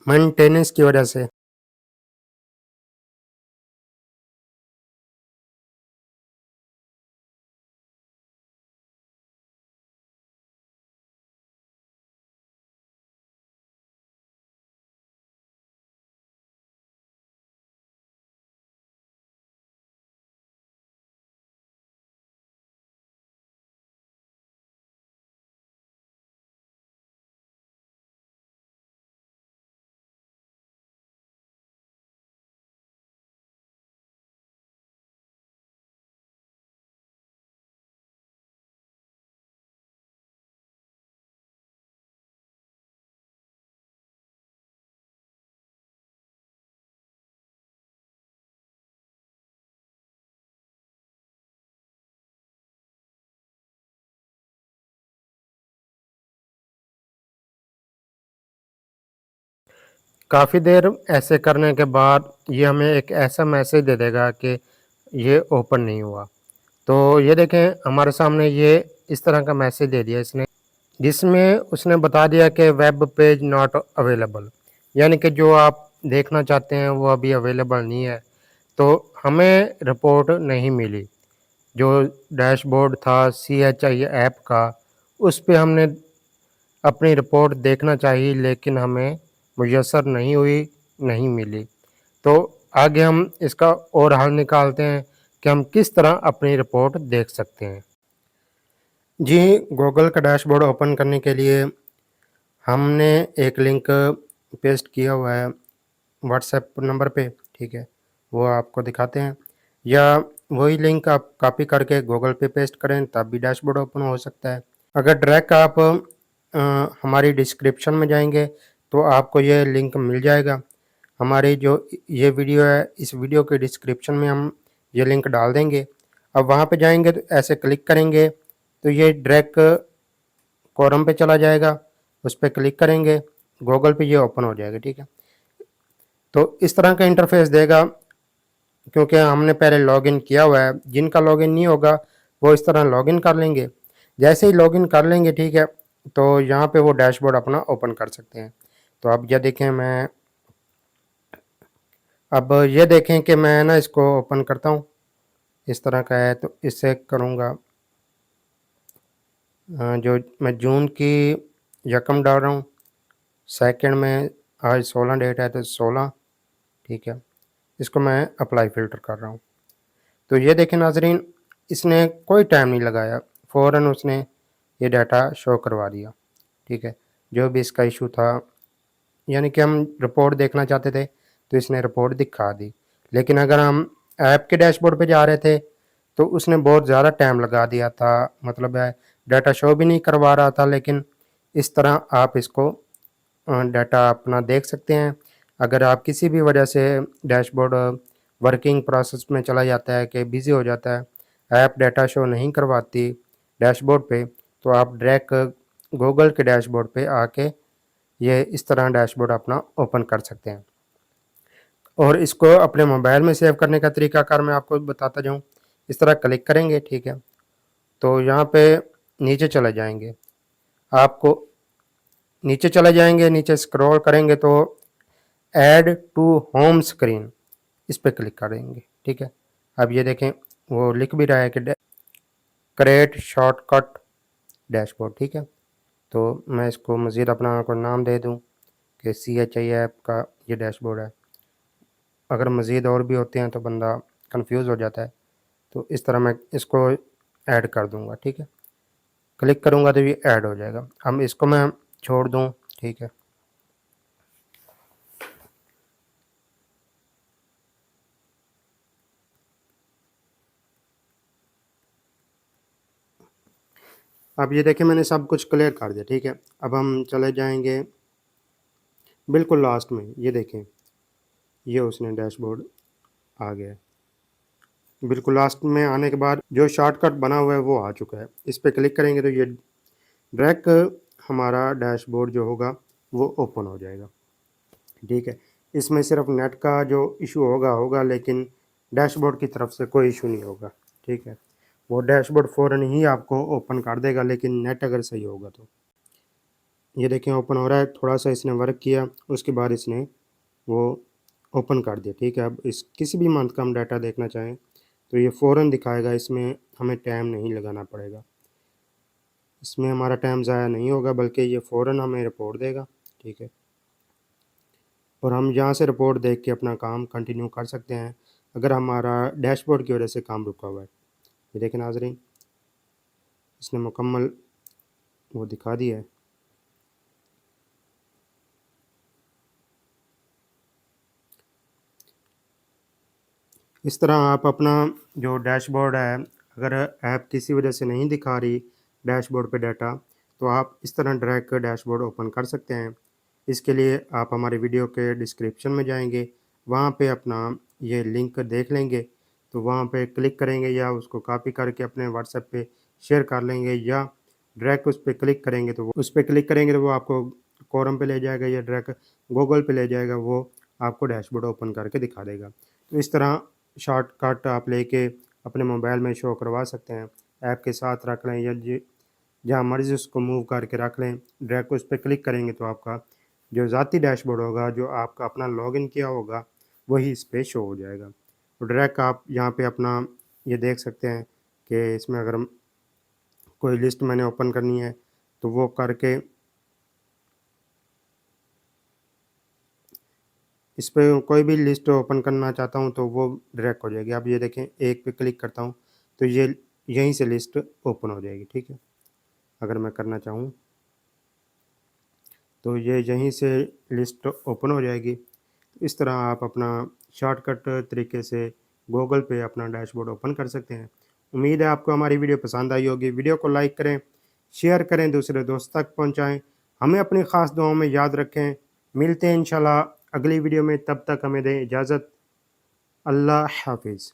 Maintenance की वजह से। काफ़ी देर ऐसे करने के बाद ये हमें एक ऐसा मैसेज दे देगा कि ये ओपन नहीं हुआ। तो ये देखें हमारे सामने ये इस तरह का मैसेज दे दिया इसने, जिसमें उसने बता दिया कि वेब पेज नॉट अवेलेबल, यानी कि जो आप देखना चाहते हैं वो अभी अवेलेबल नहीं है। तो हमें रिपोर्ट नहीं मिली। जो डैशबोर्ड था CHI ऐप का, उस पे हमने अपनी रिपोर्ट देखना चाहिए, लेकिन हमें मुयस्सर नहीं हुई, नहीं मिली। तो आगे हम इसका और हल निकालते हैं कि हम किस तरह अपनी रिपोर्ट देख सकते हैं। जी, गूगल का डैशबोर्ड ओपन करने के लिए हमने एक लिंक पेस्ट किया हुआ है व्हाट्सएप नंबर पे, ठीक है? वो आपको दिखाते हैं, या वही लिंक आप कॉपी करके गूगल पे पेस्ट करें तब भी डैशबोर्ड ओपन हो सकता है। अगर डायरेक्ट आप हमारी डिस्क्रिप्शन में जाएँगे तो आपको ये लिंक मिल जाएगा। हमारी जो ये वीडियो है, इस वीडियो के डिस्क्रिप्शन में हम ये लिंक डाल देंगे। अब वहाँ पे जाएँगे तो ऐसे क्लिक करेंगे तो ये डायरेक्ट क्रोम पे चला जाएगा, उस पे क्लिक करेंगे, गूगल पे ये ओपन हो जाएगा, ठीक है? तो इस तरह का इंटरफेस देगा, क्योंकि हमने पहले लॉगिन किया हुआ है। जिनका लॉगिन नहीं होगा वो इस तरह लॉगिन कर लेंगे। जैसे ही लॉगिन कर लेंगे, ठीक है, तो यहाँ पे वो डैशबोर्ड अपना ओपन कर सकते हैं। तो अब ये देखें, अब ये देखें कि मैं ना इसको ओपन करता हूँ, इस तरह का है। तो इससे करूँगा, जो मैं जून की यकम डाल रहा हूँ, सेकंड में आज 16 डेट है तो 16, ठीक है। इसको मैं अप्लाई फ़िल्टर कर रहा हूँ। तो ये देखें नाज़रीन, इसने कोई टाइम नहीं लगाया, फ़ौरन उसने ये डाटा शो करवा दिया, ठीक है। जो भी इसका इशू था, यानी कि हम रिपोर्ट देखना चाहते थे तो इसने रिपोर्ट दिखा दी। लेकिन अगर हम ऐप के डैशबोर्ड पे जा रहे थे तो उसने बहुत ज़्यादा टाइम लगा दिया था, मतलब है डाटा शो भी नहीं करवा रहा था। लेकिन इस तरह आप इसको डाटा अपना देख सकते हैं। अगर आप किसी भी वजह से डैशबोर्ड वर्किंग प्रोसेस में चला जाता है कि बिज़ी हो जाता है, ऐप डाटा शो नहीं करवाती डैशबोर्ड पे, तो आप डायरेक्ट गूगल के डैशबोर्ड पे आके ये इस तरह डैशबोर्ड अपना ओपन कर सकते हैं। और इसको अपने मोबाइल में सेव करने का तरीकाकार मैं आपको बताता जाऊँ। इस तरह क्लिक करेंगे, ठीक है, तो यहाँ पे नीचे चले जाएंगे, आपको नीचे चले जाएंगे, नीचे स्क्रॉल करेंगे तो ऐड टू होम स्क्रीन, इस पे क्लिक करेंगे, ठीक है। अब ये देखें वो लिख भी रहा है कि क्रिएट शॉर्टकट डैशबोर्ड, ठीक है। तो मैं इसको मज़ीद अपना कोई नाम दे दूँ कि CHI ऐप का ये डैशबोर्ड है। अगर मज़ीद और भी होते हैं तो बंदा कंफ्यूज हो जाता है, तो इस तरह मैं इसको ऐड कर दूँगा, ठीक है। क्लिक करूँगा तो ये ऐड हो जाएगा। अब इसको मैं छोड़ दूँ, ठीक है। अब ये देखिए मैंने सब कुछ क्लियर कर दिया, ठीक है। अब हम चले जाएंगे बिल्कुल लास्ट में, ये देखें ये उसने डैशबोर्ड आ गया है। बिल्कुल लास्ट में आने के बाद जो शॉर्टकट बना हुआ है वो आ चुका है। इस पे क्लिक करेंगे तो ये डायरेक्ट हमारा डैशबोर्ड जो होगा वो ओपन हो जाएगा, ठीक है। इसमें सिर्फ नेट का जो इशू होगा होगा, लेकिन डैशबोर्ड की तरफ से कोई इशू नहीं होगा, ठीक है। वो डैशबोर्ड फ़ौरन ही आपको ओपन कर देगा, लेकिन नेट अगर सही होगा तो। ये देखें ओपन हो रहा है, थोड़ा-सा इसने वर्क किया, उसके बाद इसने वो ओपन कर दिया, ठीक है। अब इस किसी भी मंथ का हम डाटा देखना चाहें, तो ये फ़ौरन दिखाएगा, इसमें हमें टाइम नहीं लगाना पड़ेगा। इसमें हमारा टाइम ज़ाया नहीं होगा, बल्कि ये फ़ौरन हमें रिपोर्ट देगा, ठीक है। और हम यहाँ से रिपोर्ट देख के अपना काम कंटिन्यू कर सकते हैं, अगर हमारा डैशबोर्ड की वजह से काम रुका हुआ है। ये देखें नाज़रीन, इसने मुकम्मल वो दिखा दिया है। इस तरह आप अपना जो डैशबोर्ड है, अगर ऐप किसी वजह से नहीं दिखा रही डैशबोर्ड पे डाटा, तो आप इस तरह डायरेक्ट डैशबोर्ड ओपन कर सकते हैं। इसके लिए आप हमारे वीडियो के डिस्क्रिप्शन में जाएंगे, वहाँ पे अपना ये लिंक देख लेंगे, तो वहाँ पे क्लिक करेंगे या उसको कॉपी करके अपने व्हाट्सएप पे शेयर कर लेंगे, या डायरेक्ट उस पर क्लिक करेंगे, तो वो उस पर क्लिक करेंगे तो वो आपको कोरम पे ले जाएगा या डायरेक्ट गूगल पे ले जाएगा, वो आपको डैशबोर्ड ओपन करके दिखा देगा। तो इस तरह शॉर्टकट आप लेके अपने मोबाइल में शो करवा सकते हैं, ऐप के साथ रख लें या जहाँ मर्ज़ी उसको मूव करके रख लें। डायरेक्ट उस पे क्लिक करेंगे तो आपका जो ज़ाती डैशबोर्ड होगा, जो आपका अपना लॉगिन किया होगा, वही इस पे शो हो जाएगा। तो डायरेक्ट आप यहाँ पे अपना ये देख सकते हैं कि इसमें अगर कोई लिस्ट मैंने ओपन करनी है, तो वो करके इस पे कोई भी लिस्ट ओपन करना चाहता हूँ, तो वो डायरेक्ट हो जाएगी। अब ये देखें, एक पे क्लिक करता हूँ, तो ये यहीं से लिस्ट ओपन हो जाएगी, ठीक है। अगर मैं करना चाहूँ, तो ये यहीं से लिस्ट ओपन हो जाएगी। इस तरह आप अपना शॉर्टकट तरीके से गूगल पे अपना डैशबोर्ड ओपन कर सकते हैं। उम्मीद है आपको हमारी वीडियो पसंद आई होगी। वीडियो को लाइक करें, शेयर करें, दूसरे दोस्त तक पहुँचाएँ। हमें अपनी ख़ास दुआओं में याद रखें। मिलते हैं इंशाल्लाह अगली वीडियो में, तब तक हमें दें इजाज़त। अल्लाह हाफ़िज़।